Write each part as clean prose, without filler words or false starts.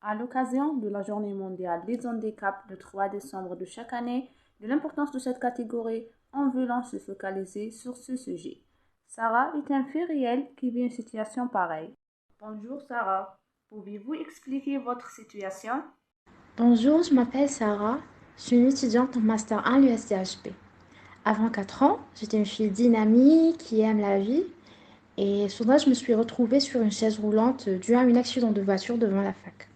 À l'occasion de la Journée mondiale des handicaps le 3 décembre de chaque année, de l'importance de cette catégorie, en voulant se focaliser sur ce sujet. Sarah est un fait réel qui vit une situation pareille. Bonjour Sarah, pouvez-vous expliquer votre situation? Bonjour, je m'appelle Sarah, je suis une étudiante en Master 1 à l'USCHB. Avant 4 ans, j'étais une fille dynamique qui aime la vie et soudain je me suis retrouvée sur une chaise roulante due à un accident de voiture devant la fac.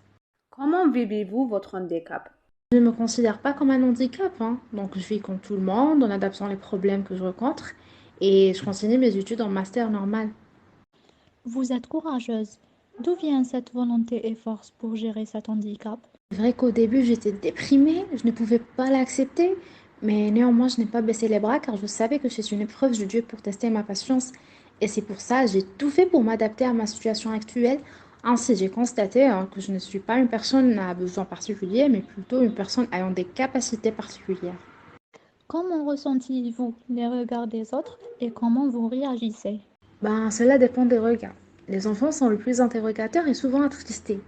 Comment vivez-vous votre handicap? Je ne me considère pas comme un handicap, hein, donc je vis comme tout le monde en adaptant les problèmes que je rencontre et je continue mes études en Master normal. Vous êtes courageuse. D'où vient cette volonté et force pour gérer cet handicap? C'est vrai qu'au début j'étais déprimée, je ne pouvais pas l'accepter, mais néanmoins je n'ai pas baissé les bras car je savais que c'est une épreuve de Dieu pour tester ma patience. Et c'est pour ça que j'ai tout fait pour m'adapter à ma situation actuelle. Ainsi, j'ai constaté que je ne suis pas une personne à besoins particuliers, mais plutôt une personne ayant des capacités particulières. Comment ressentez-vous les regards des autres et comment vous réagissez? Ben, cela dépend des regards. Les enfants sont le plus interrogateurs et souvent attristés.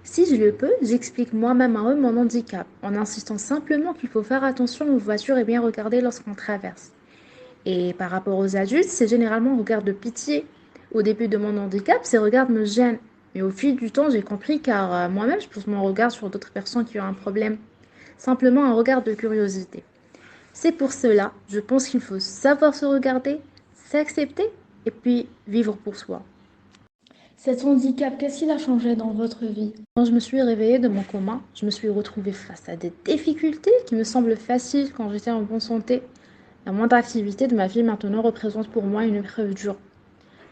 Si je le peux, j'explique moi-même à eux mon handicap, en insistant simplement qu'il faut faire attention aux voitures et bien regarder lorsqu'on traverse. Et par rapport aux adultes, c'est généralement un regard de pitié. Au début de mon handicap, ces regards me gênent. Mais au fil du temps, j'ai compris car moi-même, je pose mon regard sur d'autres personnes qui ont un problème. Simplement un regard de curiosité. C'est pour cela, je pense qu'il faut savoir se regarder, s'accepter et puis vivre pour soi. Cet handicap, qu'est-ce qu'il a changé dans votre vie? Quand je me suis réveillée de mon coma, je me suis retrouvée face à des difficultés qui me semblent faciles quand j'étais en bonne santé. La moindre activité de ma vie maintenant représente pour moi une épreuve dure.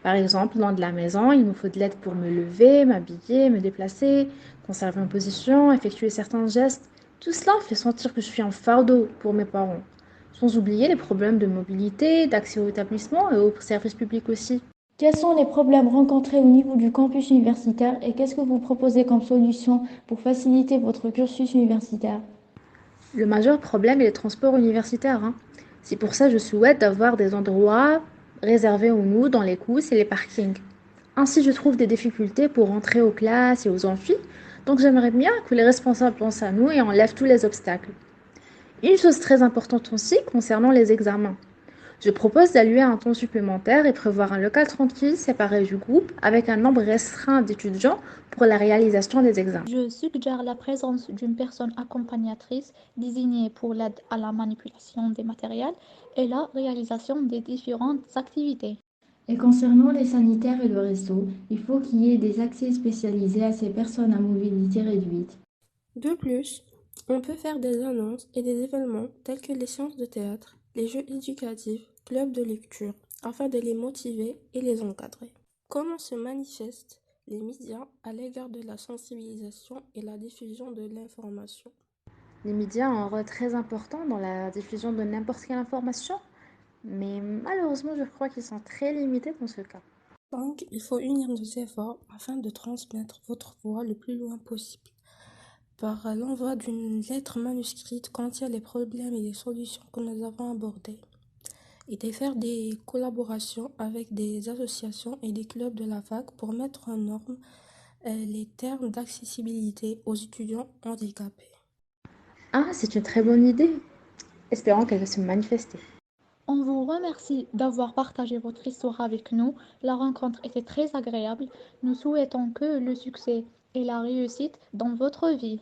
Par exemple, loin de la maison, il me faut de l'aide pour me lever, m'habiller, me déplacer, conserver une position, effectuer certains gestes. Tout cela fait sentir que je suis un fardeau pour mes parents. Sans oublier les problèmes de mobilité, d'accès au établissement et aux services publics aussi. Quels sont les problèmes rencontrés au niveau du campus universitaire et qu'est-ce que vous proposez comme solution pour faciliter votre cursus universitaire? Le majeur problème est les transports universitaires, hein. C'est pour ça que je souhaite avoir des endroits réservés aux nous dans les courses et les parkings. Ainsi, je trouve des difficultés pour rentrer aux classes et aux amphis, donc j'aimerais bien que les responsables pensent à nous et enlèvent tous les obstacles. Une chose très importante aussi concernant les examens. Je propose d'allouer un temps supplémentaire et prévoir un local tranquille séparé du groupe avec un nombre restreint d'étudiants pour la réalisation des examens. Je suggère la présence d'une personne accompagnatrice désignée pour l'aide à la manipulation des matériels et la réalisation des différentes activités. Et concernant les sanitaires et le réseau, il faut qu'il y ait des accès spécialisés à ces personnes à mobilité réduite. De plus, on peut faire des annonces et des événements tels que les séances de théâtre, les jeux éducatifs, clubs de lecture, afin de les motiver et les encadrer. Comment se manifestent les médias à l'égard de la sensibilisation et la diffusion de l'information? Les médias ont un rôle très important dans la diffusion de n'importe quelle information, mais malheureusement, je crois qu'ils sont très limités dans ce cas. Donc, il faut unir nos efforts afin de transmettre votre voix le plus loin possible. Par l'envoi d'une lettre manuscrite contient les problèmes et les solutions que nous avons abordés, et de faire des collaborations avec des associations et des clubs de la fac pour mettre en norme les termes d'accessibilité aux étudiants handicapés. Ah, c'est une très bonne idée. Espérons qu'elle va se manifester. On vous remercie d'avoir partagé votre histoire avec nous. La rencontre était très agréable. Nous souhaitons que le succès et la réussite dans votre vie.